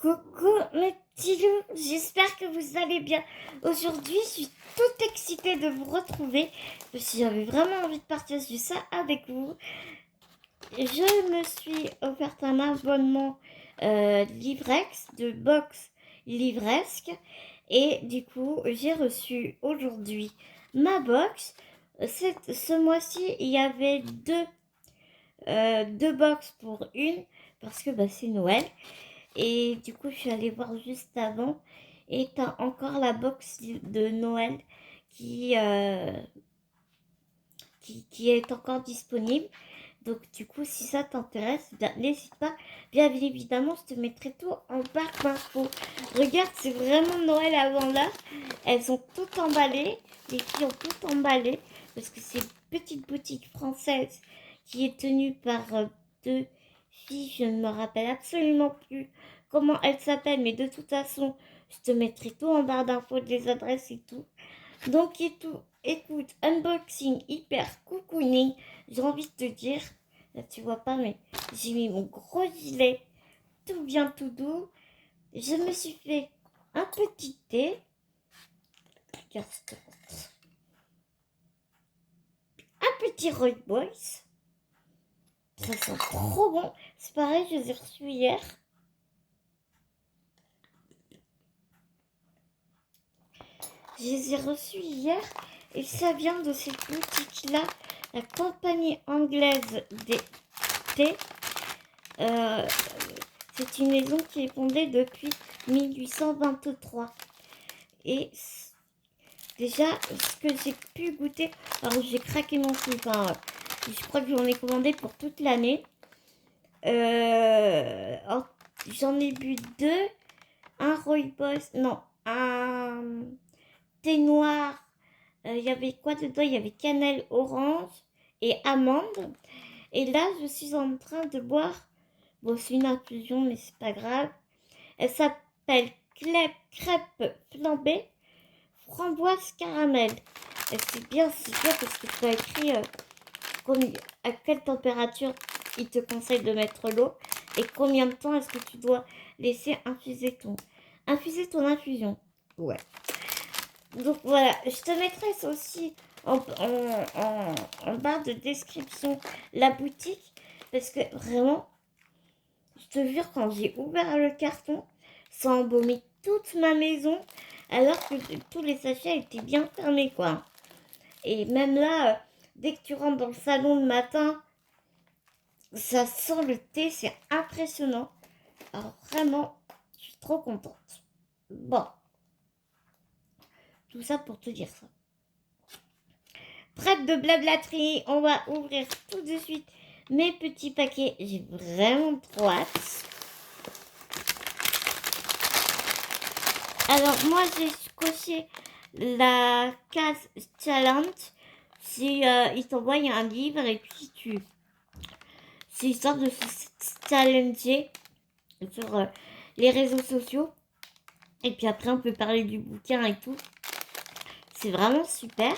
Coucou mes petits loups, j'espère que vous allez bien. Aujourd'hui, je suis toute excitée de vous retrouver parce que j'avais vraiment envie de partager ça avec vous. Je me suis offert un abonnement Livrex de box livresque et du coup, j'ai reçu aujourd'hui ma box. Ce mois-ci, il y avait deux box pour une parce que c'est Noël. Et du coup, je suis allée voir juste avant. Et t'as encore la box de Noël qui, euh, qui est encore disponible. Donc du coup, si ça t'intéresse, n'hésite pas. Bien évidemment, je te mettrai tout en barre d'infos. Regarde, c'est vraiment Noël avant l'heure. Elles ont tout emballé. Les filles ont tout emballé. Parce que c'est une petite boutique française qui est tenue par deux filles. Je ne me rappelle absolument plus comment elles s'appellent. Mais de toute façon, je te mettrai tout en barre d'infos, les adresses et tout. Donc écoute, unboxing hyper cocooning, j'ai envie de te dire, là tu vois pas mais j'ai mis mon gros gilet, tout bien tout doux, je me suis fait un petit thé, regarde, un petit Boys, ça sent trop bon, c'est pareil je les ai reçus hier. Je les ai reçus hier et ça vient de cette boutique-là, la compagnie anglaise des thés. Euh, c'est une maison qui est fondée depuis 1823. Et déjà, ce que j'ai pu goûter, alors j'ai craqué non plus, enfin, je crois que j'en ai commandé pour toute l'année. J'en ai bu deux, un Rooibos, non, un thé noir. Il y avait quoi dedans? Il y avait cannelle, orange et amande. Et là, je suis en train de boire. Bon, c'est une infusion, mais c'est pas grave. Elle s'appelle crêpe flambée framboise caramel. Et c'est bien parce que tu as écrit à quelle température il te conseille de mettre l'eau et combien de temps est-ce que tu dois laisser infuser ton infusion. Ouais. Donc voilà, je te mettrai ça aussi en barre de description la boutique parce que vraiment, je te jure, quand j'ai ouvert le carton, ça a embaumé toute ma maison alors que tous les sachets étaient bien fermés quoi. Et même là, dès que tu rentres dans le salon le matin, ça sent le thé, c'est impressionnant. Alors vraiment, je suis trop contente. Bon, tout ça pour te dire ça. Prête de blablaterie, on va ouvrir tout de suite mes petits paquets. J'ai vraiment trop hâte. Alors moi j'ai coché la case challenge. Il t'envoie un livre et puis c'est histoire de se challenger sur les réseaux sociaux. Et puis après on peut parler du bouquin et tout. C'est vraiment super.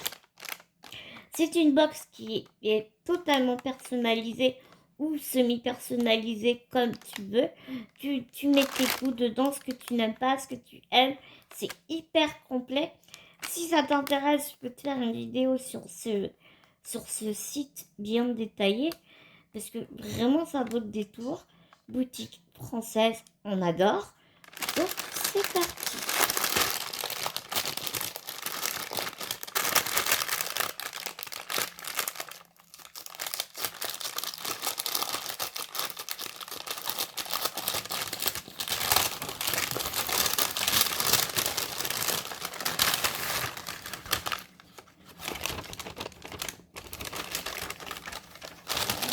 C'est une box qui est totalement personnalisée ou semi-personnalisée comme tu veux. Tu mets tes goûts dedans, ce que tu n'aimes pas, ce que tu aimes. C'est hyper complet. Si ça t'intéresse, je peux te faire une vidéo sur ce site bien détaillé. Parce que vraiment, ça vaut le détour. Boutique française, on adore. Donc, c'est parti.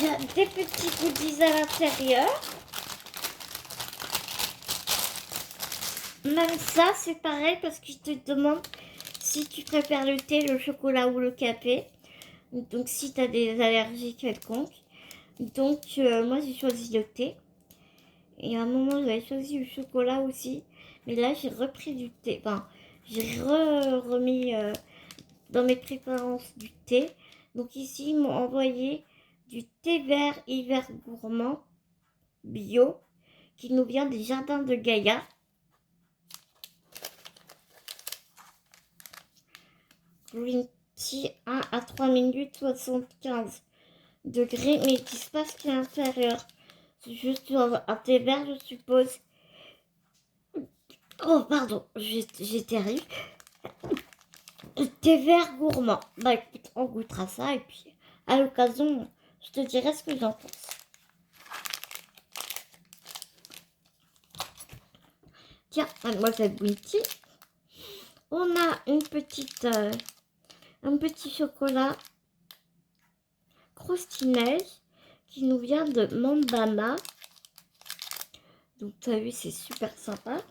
Il y a des petits goodies à l'intérieur. Même ça, c'est pareil parce que je te demande si tu préfères le thé, le chocolat ou le café. Donc, si tu as des allergies quelconques. Donc, moi, j'ai choisi le thé. Et à un moment, j'avais choisi le chocolat aussi. Mais là, j'ai repris du thé. Enfin, j'ai remis dans mes préférences du thé. Donc, ici, ils m'ont envoyé du thé vert hiver gourmand bio qui nous vient des jardins de Gaïa. Green tea 1 à 3 minutes 75 degrés, mais il se passe qu'à l'intérieur. C'est juste un thé vert, je suppose. Oh, pardon, j'éternué. Thé vert gourmand. Bah écoute, on goûtera ça et puis à l'occasion, je te dirai ce que j'en pense. Tiens, mademoiselle Winty, on a une petite, un petit chocolat croustinage qui nous vient de Mandana. Donc tu as vu, c'est super sympa.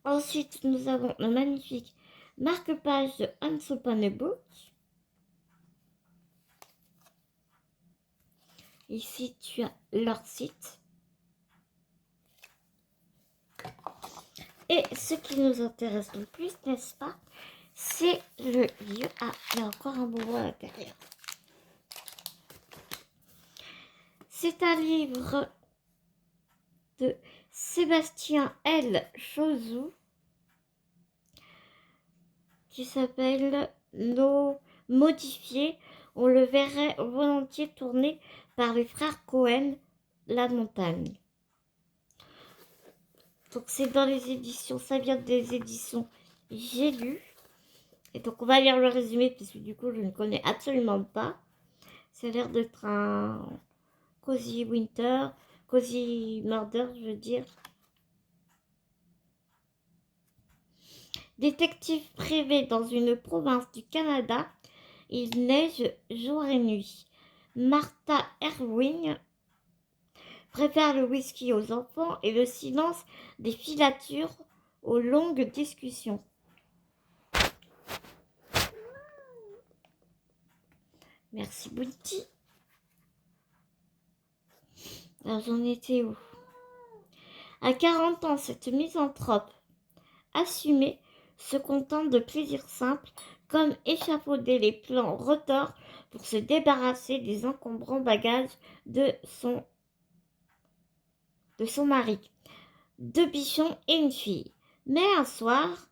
Ensuite, nous avons le magnifique marque-page de Once Upon a Book. Ici, tu as leur site. Et ce qui nous intéresse le plus, n'est-ce pas, c'est le livre. Ah, il y a encore un bonbon à l'intérieur. C'est un livre de Sébastien L. Chauzoux qui s'appelle Nos modifiés. On le verrait volontiers tourné par les frères Cohen, La Montagne. Donc c'est dans les éditions, ça vient des éditions J'ai lu. Et donc on va lire le résumé parce que du coup je ne connais absolument pas. Ça a l'air d'être un Cozy Winter, Cozy Murder, je veux dire. Détective privé dans une province du Canada, il neige jour et nuit. Martha Erwin préfère le whisky aux enfants et le silence des filatures aux longues discussions. Merci Bounty. Alors j'en étais où? À 40 ans, cette misanthrope assumée se contente de plaisirs simples comme échafauder les plans retors pour se débarrasser des encombrants bagages de son mari. 2 bichons et une fille. Mais un soir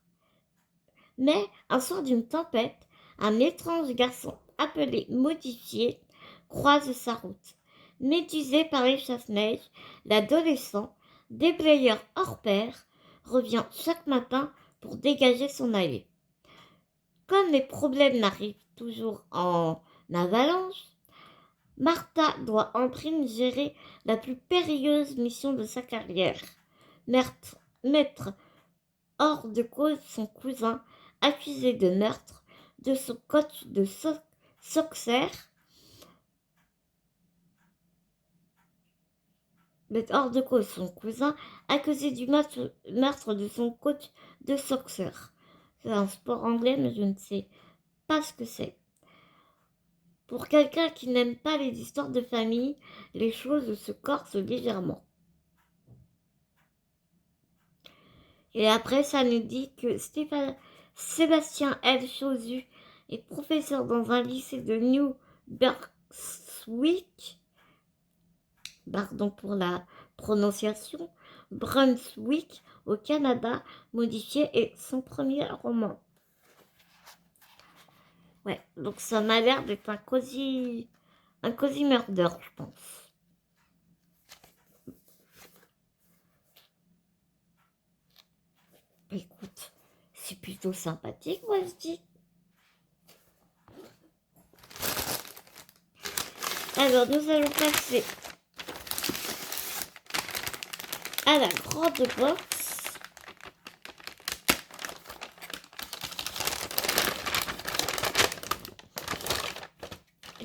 d'une tempête, un étrange garçon appelé Modifié croise sa route. Médusé par les chasse-neige, l'adolescent, déblayeur hors pair, revient chaque matin pour dégager son allée. Comme les problèmes n'arrivent toujours en avalanche, Martha doit en prime gérer la plus périlleuse mission de sa carrière. Mettre hors de cause son cousin accusé de meurtre de son coach de Soxer. Mettre hors de cause son cousin accusé du meurtre de son coach de Soxer. C'est un sport anglais, mais je ne sais pas ce que c'est. Pour quelqu'un qui n'aime pas les histoires de famille, les choses se corsent légèrement. Et après, ça nous dit que Sébastien L. Chauzoux est professeur dans un lycée de New Brunswick. Pardon pour la prononciation. Brunswick, au Canada, Modifié est son premier roman. Ouais, donc ça m'a l'air d'être un cozy murder, je pense. Écoute, c'est plutôt sympathique, moi je dis. Alors, nous allons passer à la grande box.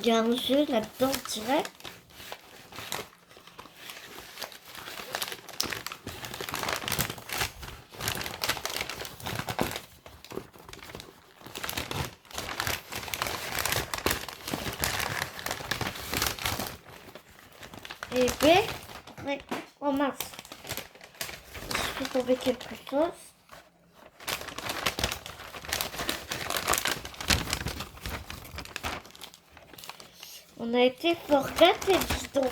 Il y a un jeu là-dedans, je dirais. Et bien, oh mince, je vais tomber quelque chose. On a été fort gâtés, dis donc.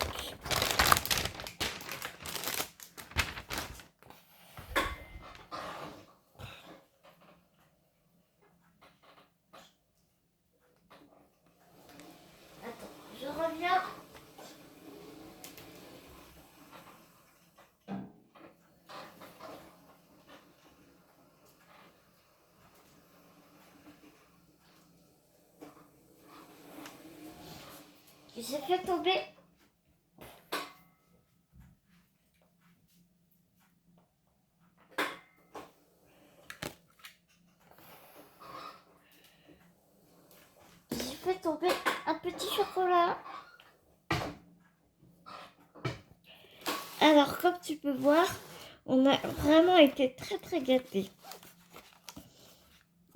J'ai fait tomber. J'ai fait tomber un petit chocolat. Alors, comme tu peux voir, on a vraiment été très gâtés.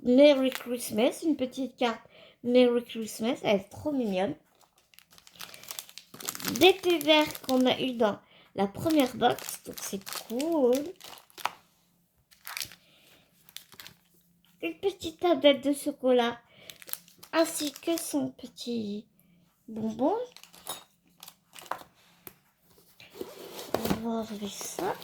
Merry Christmas, une petite carte Merry Christmas, elle est trop mignonne. Des thés verts qu'on a eu dans la première box, donc c'est cool. Une petite tablette de chocolat, ainsi que son petit bonbon. On va enlever ça.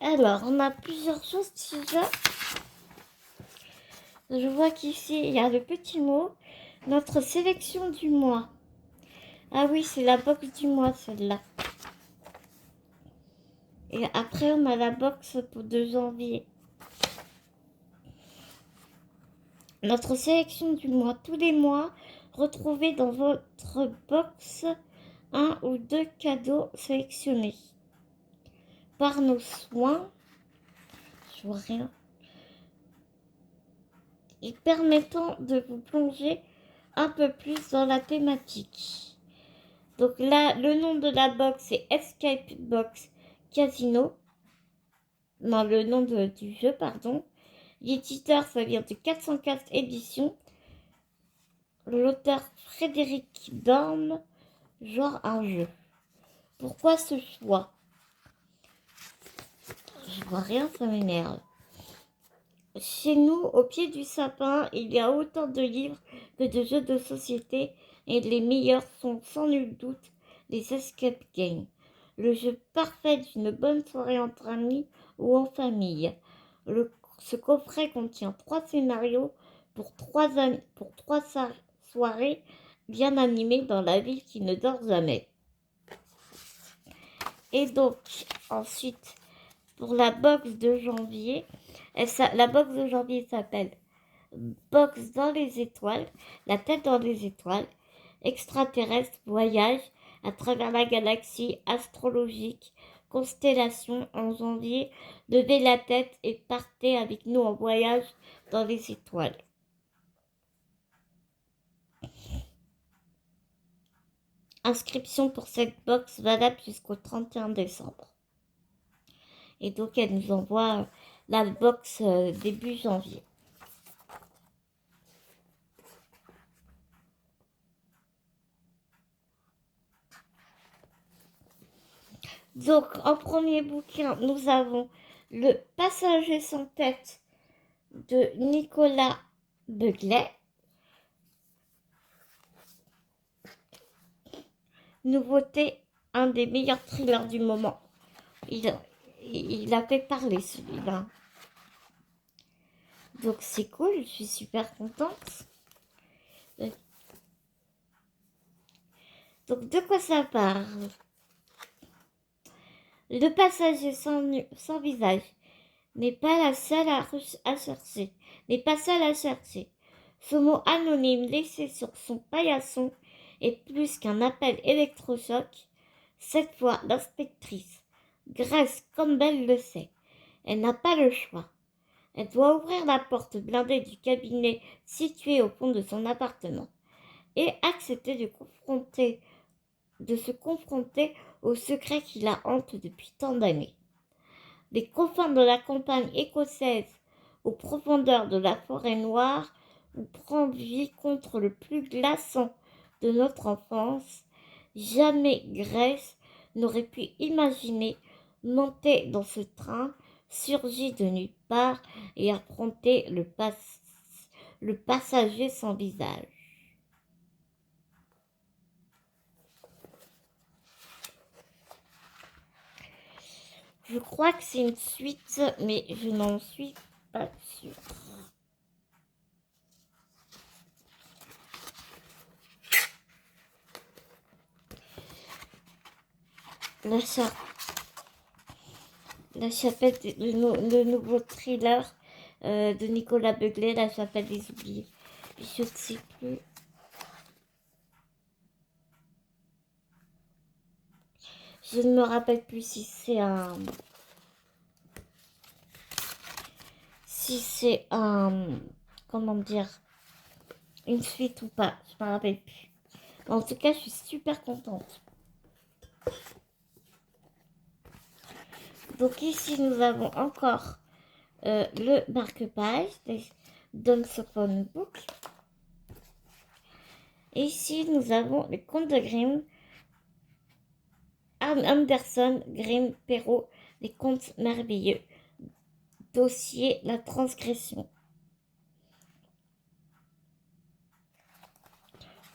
Alors, on a plusieurs choses déjà. Je vois qu'ici, il y a le petit mot. Notre sélection du mois. Ah oui, c'est la box du mois, celle-là. Et après, on a la box de janvier. Notre sélection du mois. Tous les mois, retrouvez dans votre box un ou deux cadeaux sélectionnés par nos soins. Je vois rien. Et permettant de vous plonger un peu plus dans la thématique. Donc là, le nom de la box c'est Escape Box Casino. Non, le nom du jeu, pardon. L'éditeur, ça vient de 404 éditions. L'auteur Frédéric Dorme, genre un jeu. Pourquoi ce choix? Je vois rien, ça m'énerve. Chez nous, au pied du sapin, il y a autant de livres que de jeux de société et les meilleurs sont sans nul doute les escape games. Le jeu parfait d'une bonne soirée entre amis ou en famille. Ce coffret contient 3 scénarios pour 3 soirées bien animées dans la ville qui ne dort jamais. Et donc, ensuite, pour la box de janvier, la box de janvier s'appelle Box dans les étoiles, la tête dans les étoiles, extraterrestre, voyage à travers la galaxie astrologique, constellation en janvier, levez la tête et partez avec nous en voyage dans les étoiles. Inscription pour cette box valable jusqu'au 31 décembre. Et donc elle nous envoie la box début janvier. Donc, en premier bouquin, nous avons Le Passager sans tête de Nicolas Beuglet. Nouveauté, un des meilleurs thrillers du moment. Il a fait parler celui-là. Donc, c'est cool, je suis super contente. Donc, de quoi ça parle? Le passager sans visage n'est pas la seule à chercher. N'est pas seul à chercher. Ce mot anonyme laissé sur son paillasson est plus qu'un appel électrochoc. Cette fois, l'inspectrice Grace Campbell le sait. Elle n'a pas le choix. Elle doit ouvrir la porte blindée du cabinet situé au fond de son appartement et accepter de se confronter au secret qui la hante depuis tant d'années. Des confins de la campagne écossaise aux profondeurs de la forêt noire où prend vie contre le plus glaçant de notre enfance, jamais Grace n'aurait pu imaginer monter dans ce train surgi de nulle part et affronter le passager sans visage. Je crois que c'est une suite, mais je n'en suis pas sûre. La, cha- la chapelle, le nouveau thriller de Nicolas Beuglet, La chapelle des oubliés. Je ne sais plus. Je ne me rappelle plus si c'est un... Si c'est un... Comment dire? Une suite ou pas. Je me rappelle plus. En tout cas, je suis super contente. Donc ici, nous avons encore le marque-page d'Unsophone Book. Et ici, nous avons les contes de Grimm, Andersen, Grimm, Perrault, les contes merveilleux. Dossier, la transgression.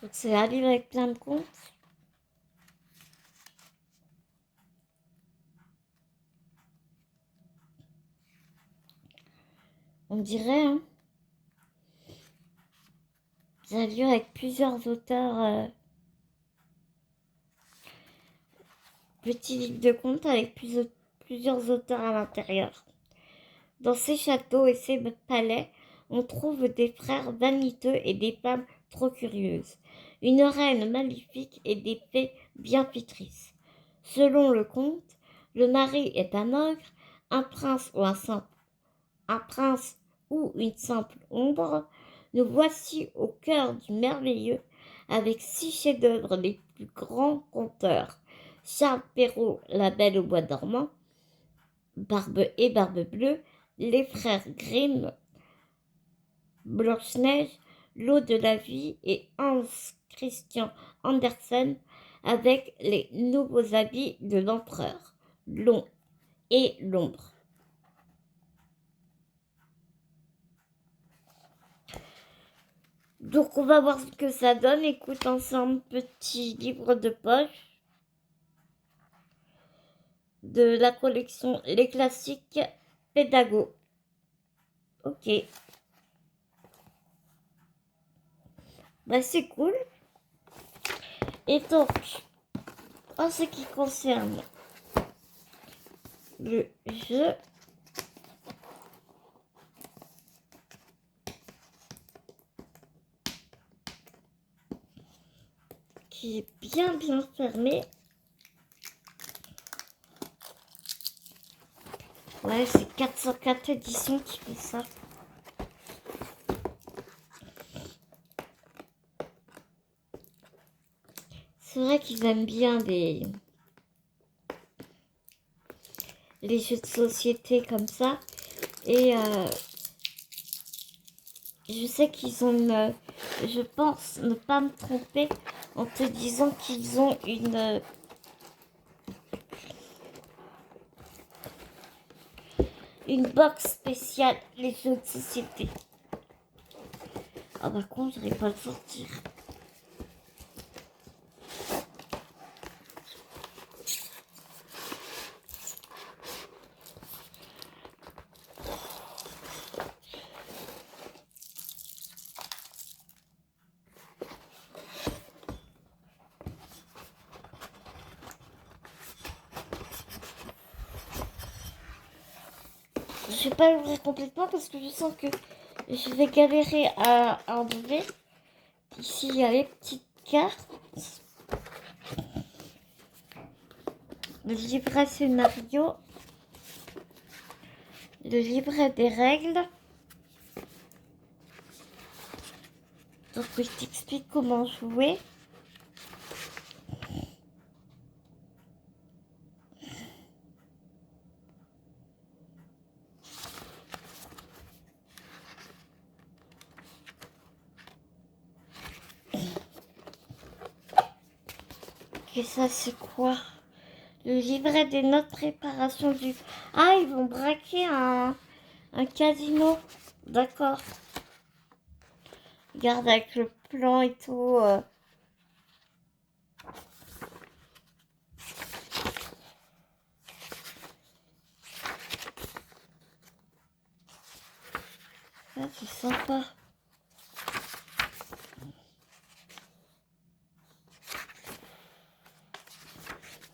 Donc c'est un livre avec plein de contes. On dirait, hein. C'est un livre avec plusieurs auteurs. Petit livre de contes avec plusieurs auteurs à l'intérieur. Dans ces châteaux et ces palais, on trouve des frères vaniteux et des femmes trop curieuses, une reine maléfique et des fées bienfaitrices. Selon le conte, le mari est un ogre, un prince ou une simple ombre. Nous voici au cœur du merveilleux, avec 6 chefs-d'œuvre les plus grands conteurs. Charles Perrault, La Belle au bois dormant, Barbe et Barbe Bleue, les frères Grimm, Blanche-Neige, L'eau de la vie et Hans Christian Andersen avec les nouveaux habits de l'empereur, long et l'ombre. Donc on va voir ce que ça donne. Écoute ensemble, petit livre de poche de la collection Les Classiques Pédago. Ok. Bah c'est cool. Et donc, en ce qui concerne le jeu, qui est bien fermé. Ouais, c'est 404 éditions qui fait ça. C'est vrai qu'ils aiment bien les jeux de société comme ça. Et je sais qu'ils ont une... Je pense ne pas me tromper en te disant qu'ils ont une box spéciale, les jeux de société. Ah par contre, je n'arrive pas à le sortir. Je vais pas l'ouvrir complètement parce que je sens que je vais galérer à enlever. Ici, il y a les petites cartes. Le livret scénario. Le livret des règles. Donc, je t'explique comment jouer. Et ça, c'est quoi? Le livret des notes préparation du... Ah, ils vont braquer un casino. D'accord. Regarde avec le plan et tout. sympa.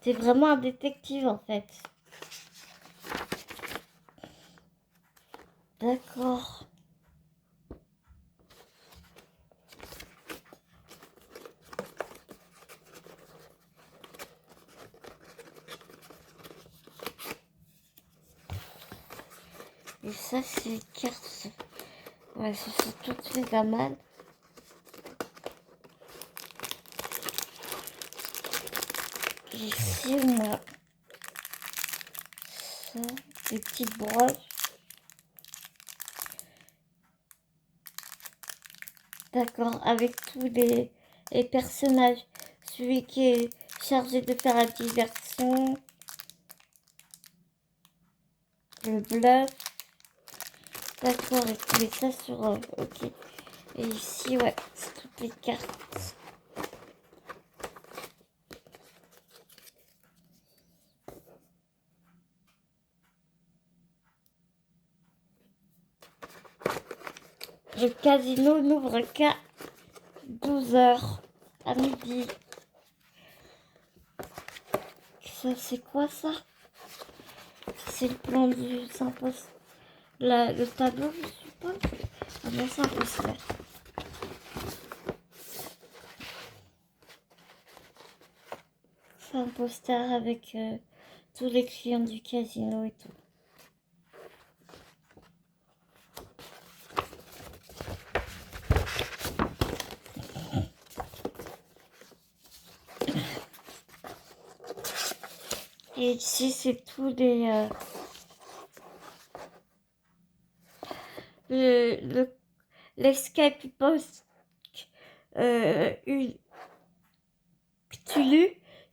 T'es vraiment un détective en fait. D'accord. Et ça, c'est les cartes. Ouais, ce sont toutes fait pas mal. Ici, on a ça, des petites broches. D'accord, avec tous les personnages. Celui qui est chargé de faire la diversion. Le bluff. D'accord, et tu mets ça sur... ok. Et ici, ouais, c'est toutes les cartes. Le casino n'ouvre qu'à 12h à midi. Ça, c'est quoi ça? C'est le plan du Saint-Post. Le tableau, je suppose. Ah non, c'est un poster. C'est un poster avec tous les clients du casino et tout. Et ici, c'est tous les... l'escape post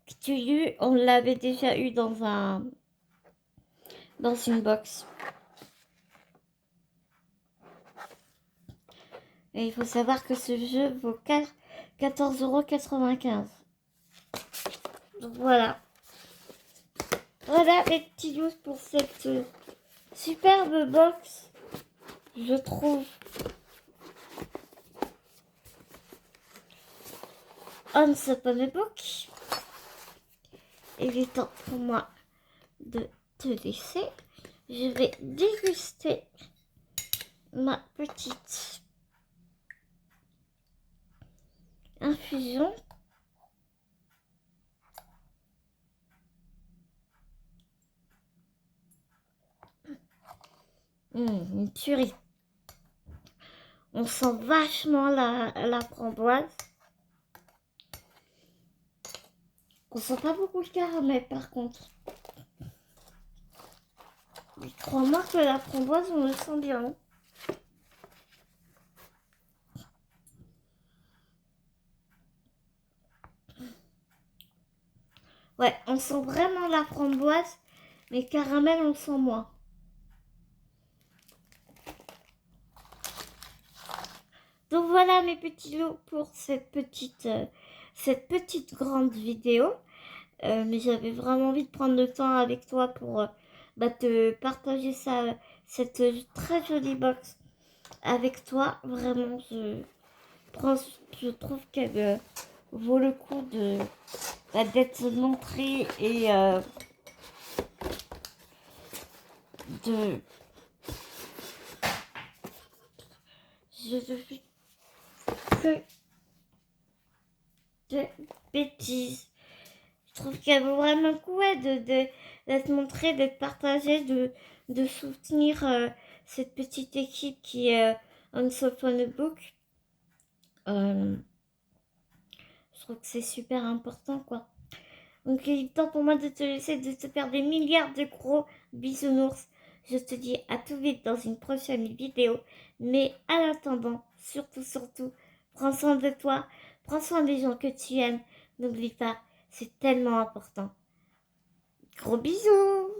Cthulhu, on l'avait déjà eu dans une box. Et il faut savoir que ce jeu vaut 14,95 €. Donc voilà. Voilà mes petits news pour cette superbe box, je trouve. Once Upon a Book. Il est temps pour moi de te laisser. Je vais déguster ma petite infusion. Une tuerie. On sent vachement la framboise. On sent pas beaucoup le caramel par contre. Mais crois-moi que la framboise, on le sent bien. Ouais, on sent vraiment la framboise, mais caramel, on sent moins. Donc voilà mes petits lots pour cette petite grande vidéo. Mais j'avais vraiment envie de prendre le temps avec toi pour te partager cette très jolie box avec toi. Vraiment, je trouve qu'elle vaut le coup d'être montrée et de... Je ne fais que de bêtises. Je trouve qu'elle vaut vraiment le coup d'être montrée, d'être partagée, de soutenir cette petite équipe qui est Once Upon a Book. Je trouve que c'est super important, quoi. Donc il est temps pour moi de te laisser, de te faire des milliards de gros bisounours. Je te dis à tout vite dans une prochaine vidéo. Mais en attendant, surtout, prends soin de toi, prends soin des gens que tu aimes. N'oublie pas, c'est tellement important. Gros bisous!